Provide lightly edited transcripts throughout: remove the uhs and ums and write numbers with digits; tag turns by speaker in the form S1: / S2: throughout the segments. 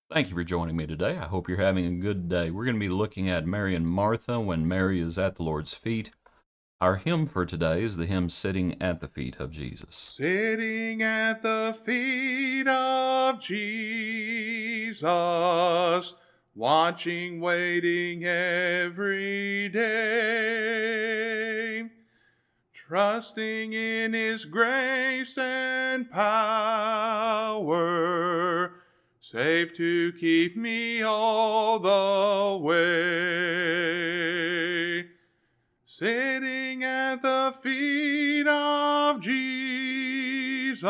S1: Thank you for joining me today. I hope you're having a good day. We're going to be looking at Mary and Martha when Mary is at the Lord's feet. Our hymn for today is the hymn Sitting at the Feet of Jesus.
S2: Sitting at the feet of Jesus, watching, waiting every day, trusting in His grace and power, safe to keep me all the way. Sitting at the feet of Jesus,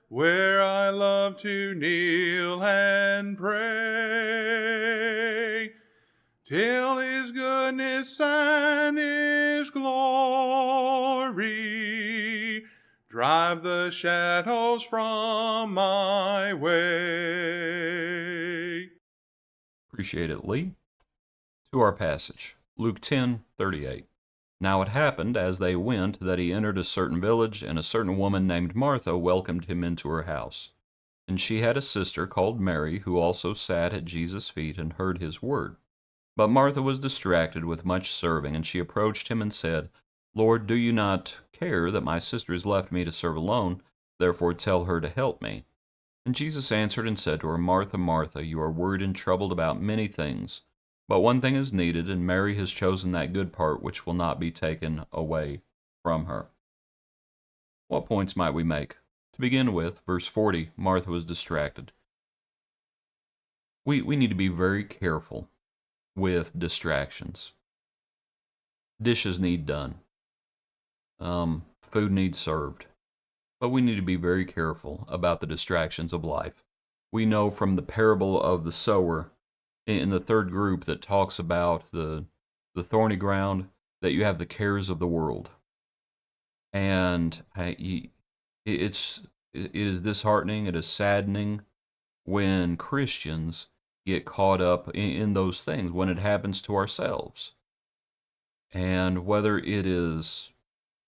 S2: where I love to kneel and pray, till His goodness and His glory drive the shadows from my way.
S1: Appreciate it, Lee. To our passage, Luke 10:38. Now it happened, as they went, that he entered a certain village, and a certain woman named Martha welcomed him into her house. And she had a sister called Mary, who also sat at Jesus' feet and heard his word. But Martha was distracted with much serving, and she approached him and said, Lord, do you not care that my sister has left me to serve alone? Therefore tell her to help me. And Jesus answered and said to her, Martha, Martha, you are worried and troubled about many things, but one thing is needed, and Mary has chosen that good part which will not be taken away from her. What points might we make? To begin with, verse 40, Martha was distracted. We need to be very careful with distractions. Dishes need done. Food needs served. But we need to be very careful about the distractions of life. We know from the parable of the sower in the third group that talks about the thorny ground that you have the cares of the world. And it is disheartening, it is saddening when Christians get caught up in those things, when it happens to ourselves. And whether it is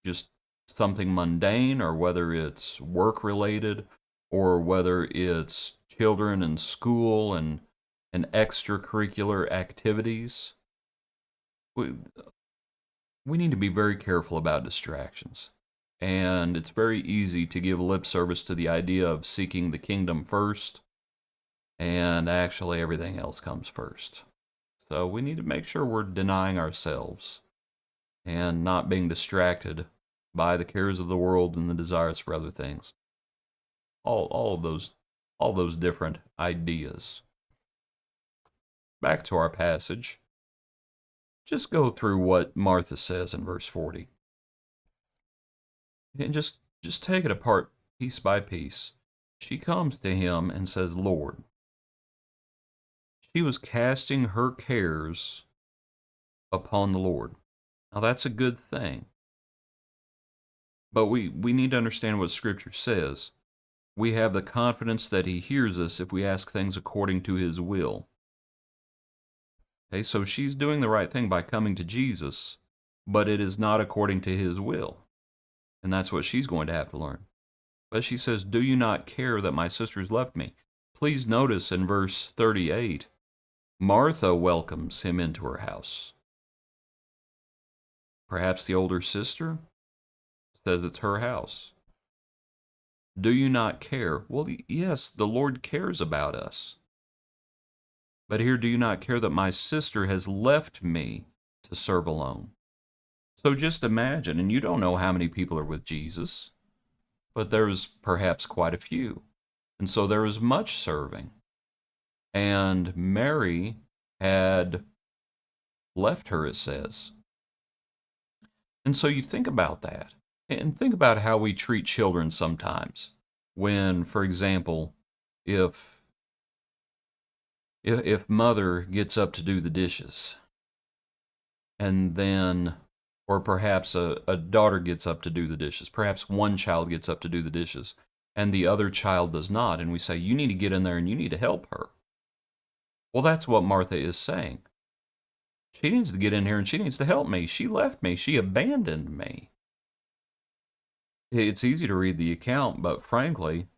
S1: just something mundane, or whether it's work related, or whether it's children in school and extracurricular activities, we need to be very careful about distractions. And it's very easy to give lip service to the idea of seeking the kingdom first, and actually everything else comes first. So we need to make sure we're denying ourselves and not being distracted by the cares of the world and the desires for other things. All of those different ideas. Back to our passage. Just go through what Martha says in verse 40. And just take it apart piece by piece. She comes to him and says, Lord. She was casting her cares upon the Lord. Now that's a good thing. But we need to understand what Scripture says. We have the confidence that He hears us if we ask things according to His will. Okay, so she's doing the right thing by coming to Jesus, but it is not according to His will. And that's what she's going to have to learn. But she says, do you not care that my sister's left me? Please notice in verse 38, Martha welcomes him into her house. Perhaps the older sister says it's her house. Do you not care? Well, yes, the Lord cares about us. But here, do you not care that my sister has left me to serve alone? So just imagine, and you don't know how many people are with Jesus, but there's perhaps quite a few. And so there was much serving. And Mary had left her, it says. And so you think about that. And think about how we treat children sometimes. When, for example, if mother gets up to do the dishes, and then, or perhaps a daughter gets up to do the dishes, perhaps one child gets up to do the dishes, and the other child does not, and we say, you need to get in there and you need to help her. Well, that's what Martha is saying. She needs to get in here and she needs to help me. She left me. She abandoned me. It's easy to read the account, but frankly,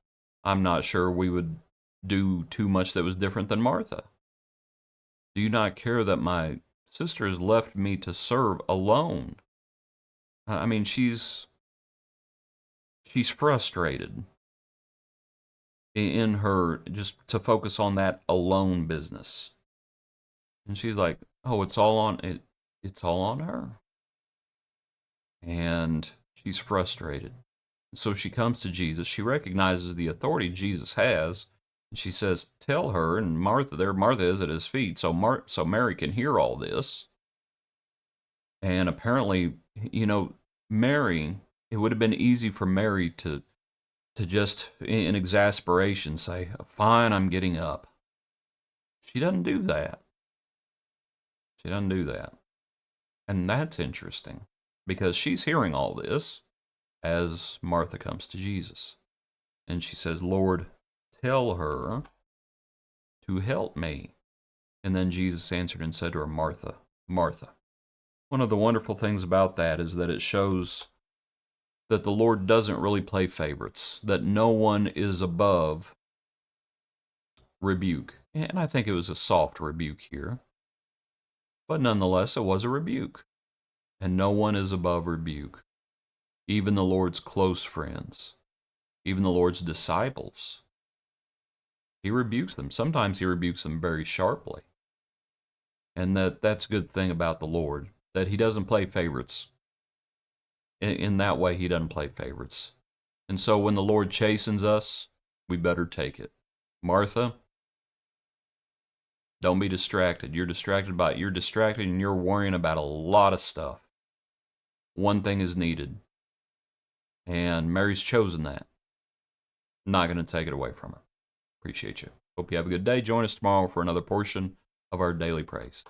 S1: I'm not sure we would do too much that was different than Martha? Do you not care that my sister has left me to serve alone? I mean, she's frustrated in her just to focus on that alone business. And she's like, "Oh, it's all on her." And she's frustrated. So she comes to Jesus. She recognizes the authority Jesus has, and she says, "Tell her." And Martha is at his feet, so Mary can hear all this. And apparently, Mary, it would have been easy for Mary to just in exasperation say, "Fine, I'm getting up." She doesn't do that. She doesn't do that. And that's interesting because she's hearing all this as Martha comes to Jesus. And she says, "Lord, tell her to help me." And then Jesus answered and said to her, "Martha, Martha." One of the wonderful things about that is that it shows that the Lord doesn't really play favorites, that no one is above rebuke. And I think it was a soft rebuke here, but nonetheless, it was a rebuke. And no one is above rebuke, even the Lord's close friends, even the Lord's disciples. He rebukes them. Sometimes he rebukes them very sharply. And that's a good thing about the Lord, that he doesn't play favorites. In that way, he doesn't play favorites. And so when the Lord chastens us, we better take it. Martha, don't be distracted. You're distracted and you're worrying about a lot of stuff. One thing is needed. And Mary's chosen that. Not going to take it away from her. Appreciate you. Hope you have a good day. Join us tomorrow for another portion of our daily praise.